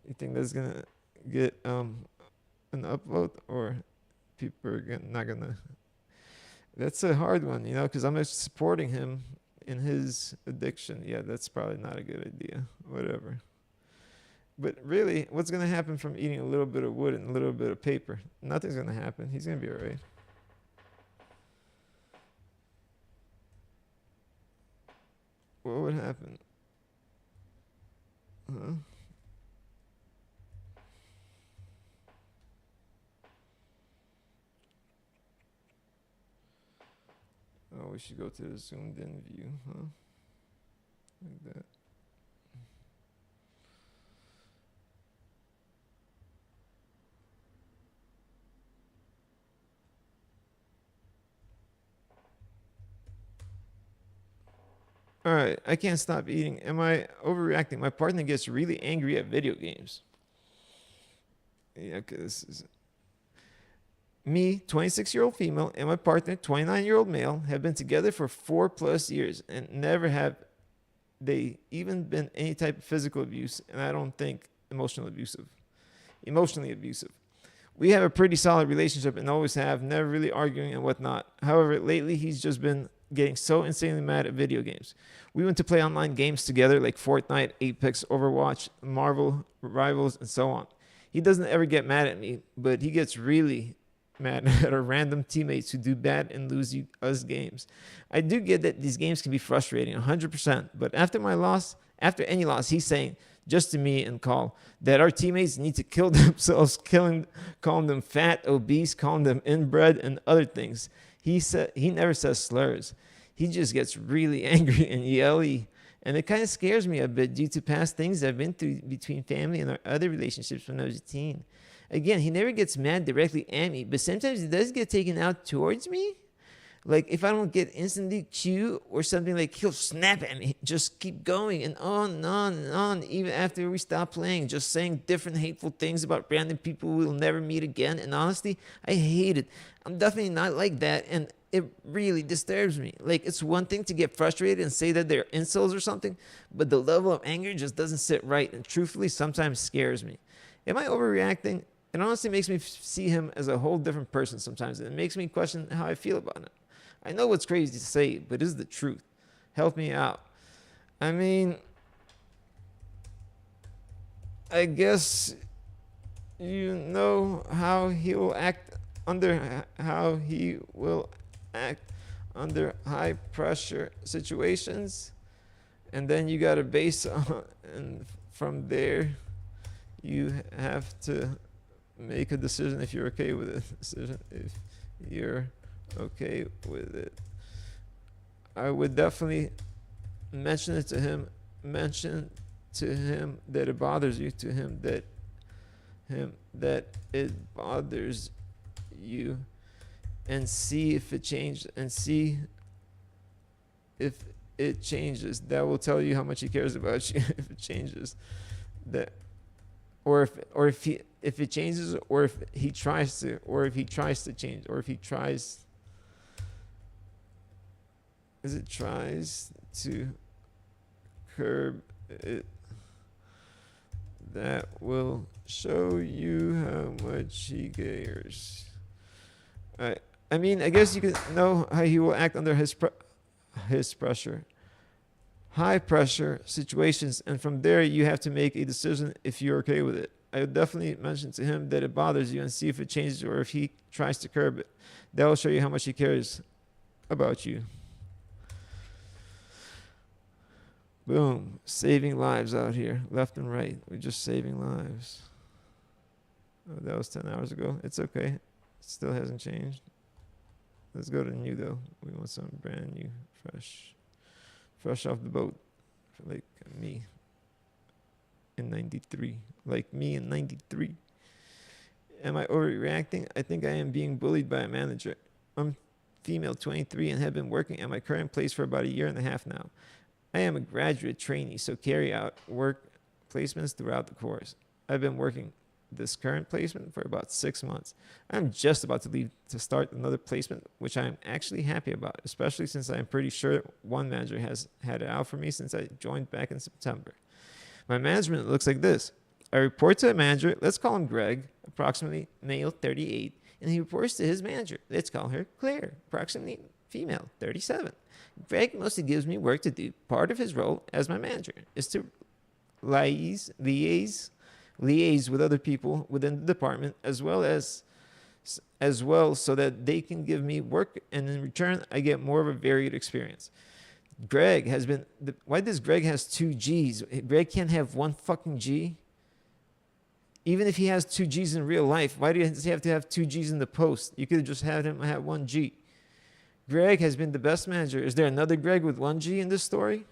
You think that's gonna get an upvote, or people are not gonna? That's a hard one, because I'm supporting him in his addiction. Yeah, that's probably not a good idea. Whatever. But really, what's gonna happen from eating a little bit of wood and a little bit of paper? Nothing's gonna happen. He's gonna be alright. What would happen? Huh? Oh, we should go to the zoomed in view, huh? Like that. All right, I can't stop eating. Am I overreacting? My partner gets really angry at video games. Yeah, because this is me, 26-year-old female, and my partner, 29-year-old male, have been together for 4+ years, and never have they even been any type of physical abuse, and I don't think emotionally abusive. We have a pretty solid relationship and always have, never really arguing and whatnot. However, lately he's just been getting so insanely mad at video games. We went to play online games together like Fortnite, Apex, Overwatch, Marvel, Rivals, and so on. He doesn't ever get mad at me, but he gets really mad at our random teammates who do bad and lose us games. I do get that these games can be frustrating, 100%, but after any loss, he's saying, just to me and Call, that our teammates need to kill themselves, calling them fat, obese, calling them inbred, and other things. He never says slurs. He just gets really angry and yelly. And it kind of scares me a bit due to past things I've been through between family and our other relationships when I was a teen. Again, he never gets mad directly at me, but sometimes he does get taken out towards me. Like, if I don't get instantly cute or something, like, he'll snap at me. Just keep going and on and on, even after we stop playing. Just saying different hateful things about random people we'll never meet again. And honestly, I hate it. I'm definitely not like that, and it really disturbs me. Like, it's one thing to get frustrated and say that they're insults or something, but the level of anger just doesn't sit right, and truthfully, sometimes scares me. Am I overreacting? It honestly makes me see him as a whole different person sometimes, and it makes me question how I feel about it. I know it's crazy to say, but it's the truth. Help me out. I mean, I guess you know how he will act under high pressure situations, and then you got to base on, and from there you have to make a decision if you're okay with it. If you're okay with it. I would definitely mention it to him. Mention to him that it bothers you. To him that it bothers you, and see if it changed. And see if it changes. That will tell you how much he cares about you. If it changes, that, or if it changes, or if he tries to, or if he tries to change, or if he tries. As it tries to curb it, that will show you how much he cares. I mean, I guess you can know how he will act under his pressure, high pressure situations, and from there you have to make a decision if you're okay with it. I would definitely mention to him that it bothers you and see if it changes or if he tries to curb it. That will show you how much he cares about you. Boom. Saving lives out here, left and right. We're just saving lives. Oh, that was 10 hours ago. It's okay. It still hasn't changed. Let's go to new, though. We want something brand new, fresh off the boat. Like me in 93. Like me in 93. Am I overreacting? I think I am being bullied by a manager. I'm female, 23, and have been working at my current place for about 1.5 years now. I am a graduate trainee, so carry out work placements throughout the course. I've been working this current placement for about 6 months. I'm just about to leave to start another placement, which I am actually happy about, especially since I'm pretty sure one manager has had it out for me since I joined back in September. My management looks like this. I report to a manager, let's call him Greg, approximately male, 38, and he reports to his manager, let's call her Claire, approximately female, 37. Greg mostly gives me work to do. Part of his role as my manager is to liaise with other people within the department as well so that they can give me work, and in return I get more of a varied experience. Greg has been why does Greg has 2 G's? Greg can't have 1 fucking G. Even if he has 2 G's in real life, why does he have to have 2 G's in the post? You could have just had him have 1 G. Greg has been the best manager. Is there another Greg with 1 G in this story?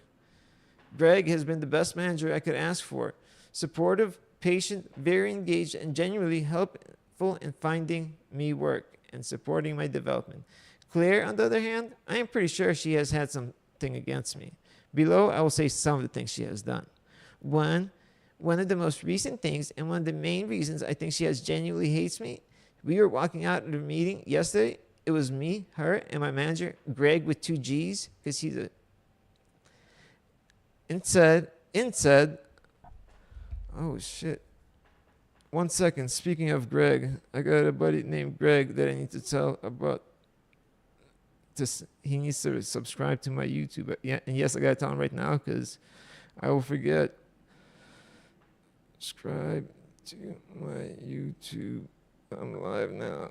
Greg has been the best manager I could ask for. Supportive, patient, very engaged, and genuinely helpful in finding me work and supporting my development. Claire, on the other hand, I am pretty sure she has had something against me. Below, I will say some of the things she has done. One of the most recent things, and one of the main reasons I think she has genuinely hates me, we were walking out of the meeting yesterday. It was me, her, and my manager, Greg with 2 G's, because he's a... And said, oh shit. 1 second, speaking of Greg, I got a buddy named Greg that I need to tell about. He needs to subscribe to my YouTube. Yeah, and yes, I gotta tell him right now, because I will forget. Subscribe to my YouTube. I'm live now.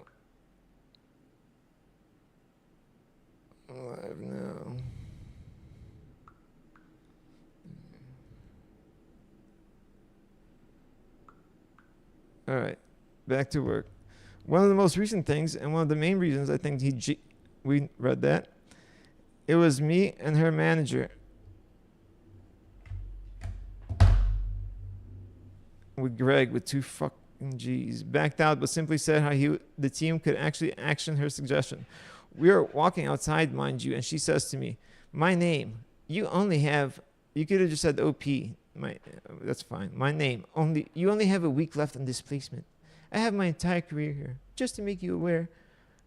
All right, back to work. One of the most recent things, and one of the main reasons I think we read that, it was me and her manager. With Greg with 2 fucking G's. Backed out, but simply said how the team could actually action her suggestion. We are walking outside, mind you, and she says to me, my name, you could have just said OP. That's fine. My name, you only have a week left on this placement. I have my entire career here. Just to make you aware,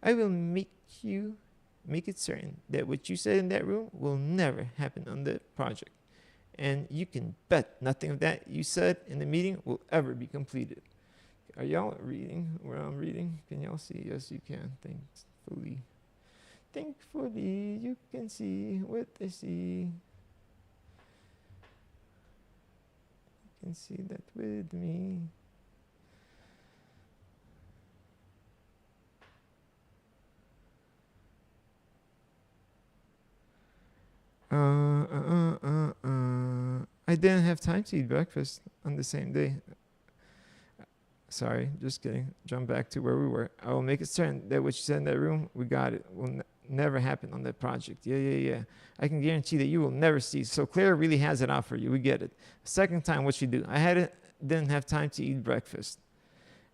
I will make it certain that what you said in that room will never happen on the project. And you can bet nothing of that you said in the meeting will ever be completed. Are y'all reading where I'm reading? Can y'all see? Yes, you can. Thankfully. Thankfully, you can see what I see. You can see that with me. I didn't have time to eat breakfast on the same day. Sorry, just kidding. Jump back to where we were. I will make it certain that what you said in that room, we got it. Will never happen on that project. Yeah. I can guarantee that you will never see. So Claire really has it out for you. We get it. Second time, what she do? Didn't have time to eat breakfast.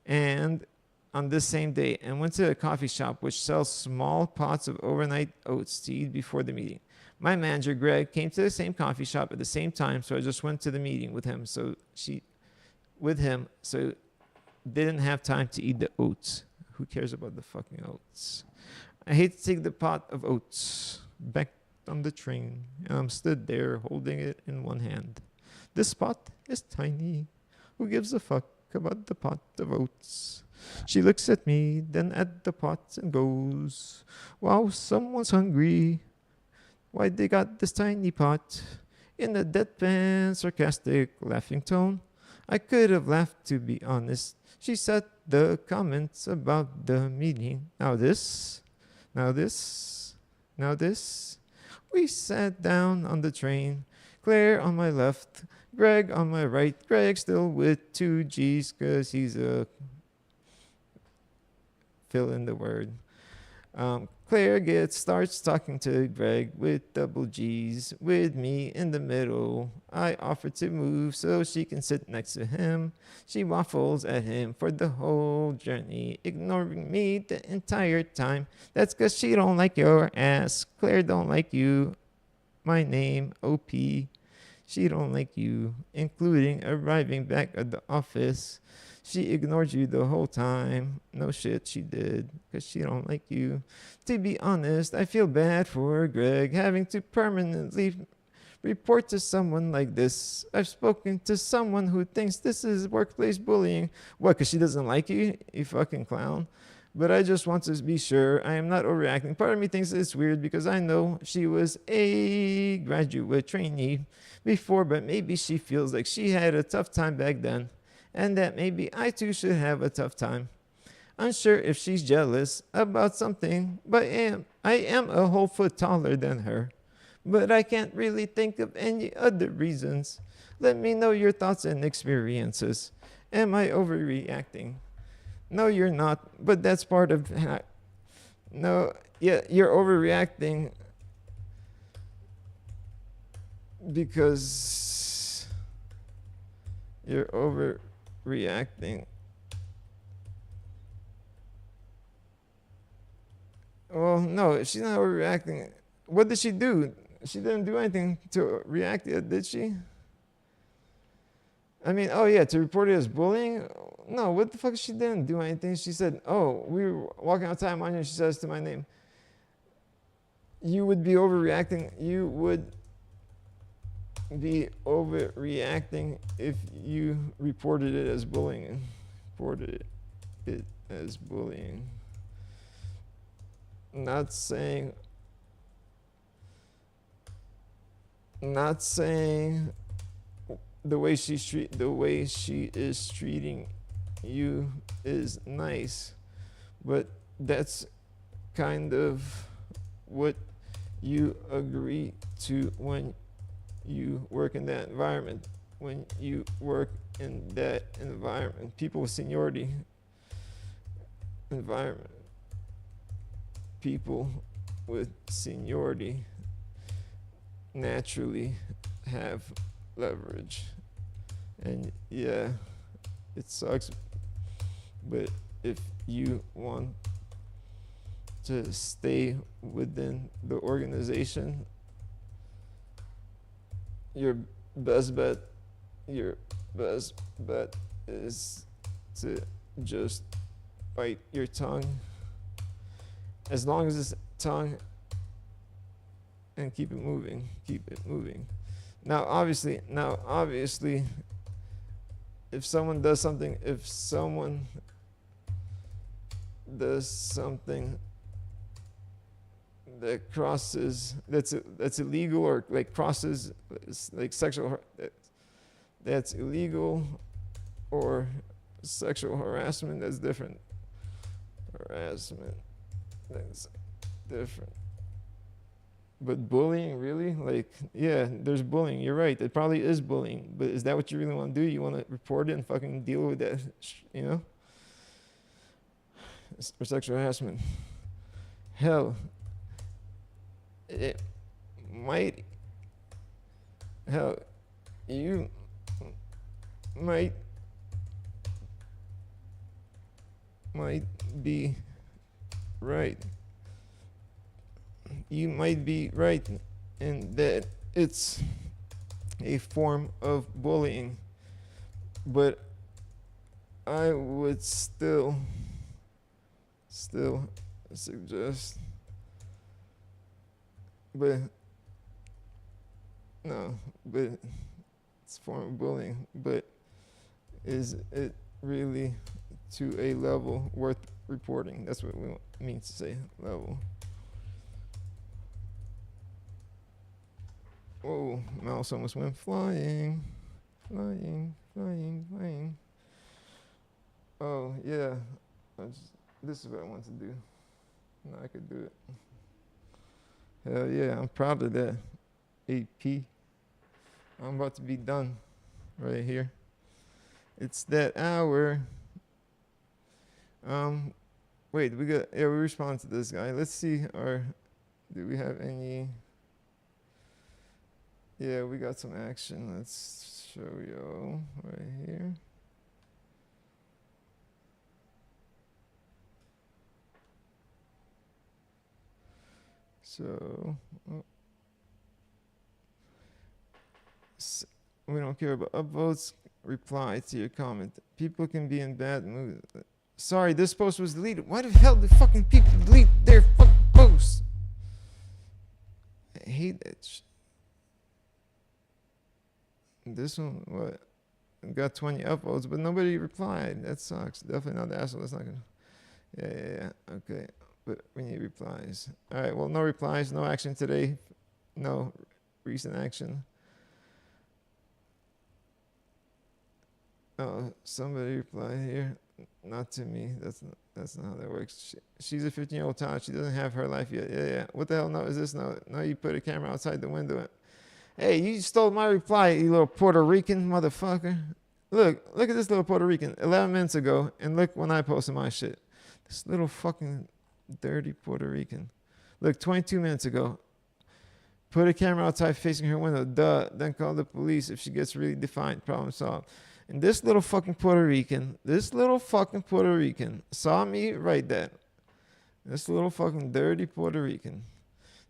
And on this same day, and went to a coffee shop which sells small pots of overnight oats to eat before the meeting. My manager, Greg, came to the same coffee shop at the same time, so I just went to the meeting with him. So didn't have time to eat the oats. Who cares about the fucking oats? I hate to take the pot of oats back on the train. And I'm stood there holding it in one hand. This pot is tiny. Who gives a fuck about the pot of oats? She looks at me, then at the pot and goes, wow, someone's hungry. Why they got this tiny pot? In a deadpan, sarcastic, laughing tone. I could have laughed, to be honest. She said the comments about the meeting. Now this. We sat down on the train. Claire on my left, Greg on my right. Greg still with 2 G's because he's a fill in the word. Claire starts talking to Greg with double G's, with me in the middle. I offer to move so she can sit next to him. She waffles at him for the whole journey, ignoring me the entire time. That's 'cause she don't like your ass. Claire don't like you. My name, OP. She don't like you, including arriving back at the office. She ignored you the whole time. No shit, she did, 'cause she don't like you. To be honest, I feel bad for Greg having to permanently report to someone like this. I've spoken to someone who thinks this is workplace bullying. What, 'cause she doesn't like you? You fucking clown. But I just want to be sure I am not overreacting. Part of me thinks it's weird because I know she was a graduate trainee before, but maybe she feels like she had a tough time back then, and that maybe I too should have a tough time. Unsure if she's jealous about something, but I am a whole foot taller than her. But I can't really think of any other reasons. Let me know your thoughts and experiences. Am I overreacting? No, you're not, but that's part of... No, yeah, you're overreacting because you're overreacting. Well, no, she's not overreacting. What did she do? She didn't do anything to react yet, did she? I mean, oh yeah, to report it as bullying? No, what the fuck? She didn't do anything. She said, oh, we were walking outside, mind you, she says to my name, you would be overreacting. You would be overreacting if you reported it as bullying. Reported it as bullying. Not saying the way she is treating you is nice, but that's kind of what you agree to when you work in that environment. When you work in that environment, people with seniority environment, people with seniority naturally have leverage. And yeah, it sucks, but if you want to stay within the organization, your best bet is to just bite your tongue. As long as it's tongue, and keep it moving. Now obviously, if someone does something that crosses, that's illegal, or like crosses like sexual, that's illegal, or sexual harassment, that's different. Harassment, that's different. But bullying, really? Like, yeah, there's bullying. You're right. It probably is bullying. But is that what you really want to do? You want to report it and fucking deal with that, you know? Or sexual harassment. Hell, it might, hell, you might be right. You might be right in that it's a form of bullying, but I would still suggest, but it's a form of bullying, but is it really to a level worth reporting? That's what we mean to say, level. Oh, mouse almost went flying. Oh, yeah. This is what I want to do. No, I could do it. Hell yeah, I'm proud of that. AP. I'm about to be done right here. It's that hour. Wait, we respond to this guy. Let's see, do we have any? Yeah, we got some action. Let's show you right here. So, we don't care about upvotes. Reply to your comment. People can be in bad moods. Sorry, this post was deleted. Why the hell do fucking people delete their fucking posts? I hate that shit. This one, what? Got 20 upvotes, but nobody replied. That sucks. Definitely not the asshole. That's not gonna. Yeah. Okay, but we need replies. All right. Well, no replies. No action today. No recent action. Oh, somebody replied here. Not to me. That's not how that works. She's a 15-year-old child. She doesn't have her life yet. Yeah. What the hell? No, is this no? No, you put a camera outside the window. Hey, you stole my reply, you little Puerto Rican motherfucker. Look at this little Puerto Rican 11 minutes ago, and look when I posted my shit. This little fucking dirty Puerto Rican. Look, 22 minutes ago. Put a camera outside facing her window. Duh. Then call the police if she gets really defiant. Problem solved. And this little fucking Puerto Rican saw me write that. This little fucking dirty Puerto Rican.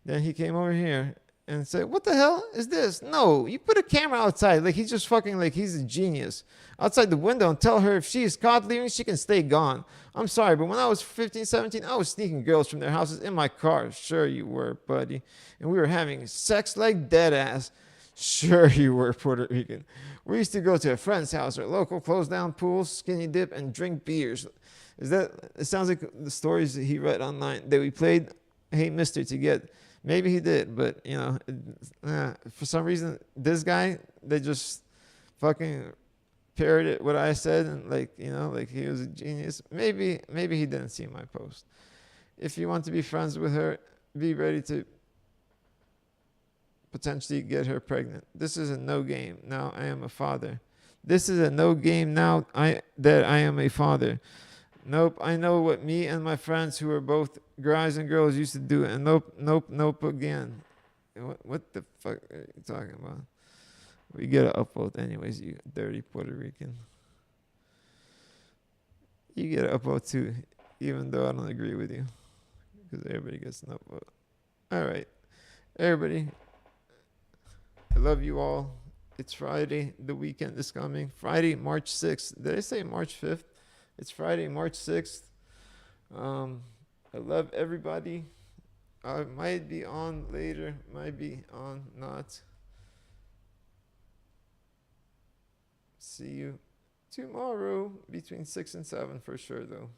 Then he came over here and said, what the hell is this? No, you put a camera outside. Like he's just fucking, like he's a genius. Outside the window and tell her if she is caught leaving, she can stay gone. I'm sorry, but when I was 15, 17, I was sneaking girls from their houses in my car. Sure you were, buddy. And we were having sex like dead ass. Sure you were, Puerto Rican. We used to go to a friend's house or local closed down pool, skinny dip, and drink beers. It sounds like the stories that he read online that we played Hey Mister to get. Maybe he did, but you know, for some reason, this guy, they just fucking parroted what I said, and like, you know, like he was a genius. Maybe he didn't see my post. If you want to be friends with her, be ready to potentially get her pregnant. This is a no game. Now I am a father. This is a no game now that I am a father. Nope, I know what me and my friends who are both guys and girls used to do, and nope again. What the fuck are you talking about? We get an upvote anyways, you dirty Puerto Rican. You get an upvote too, even though I don't agree with you. because everybody gets an upvote. All right, everybody. I love you all. It's Friday. The weekend is coming. Friday, March 6th. Did I say March 5th? It's Friday, March 6th. I love everybody. I might be on later, might be on not. See you tomorrow between 6 and 7 for sure, though.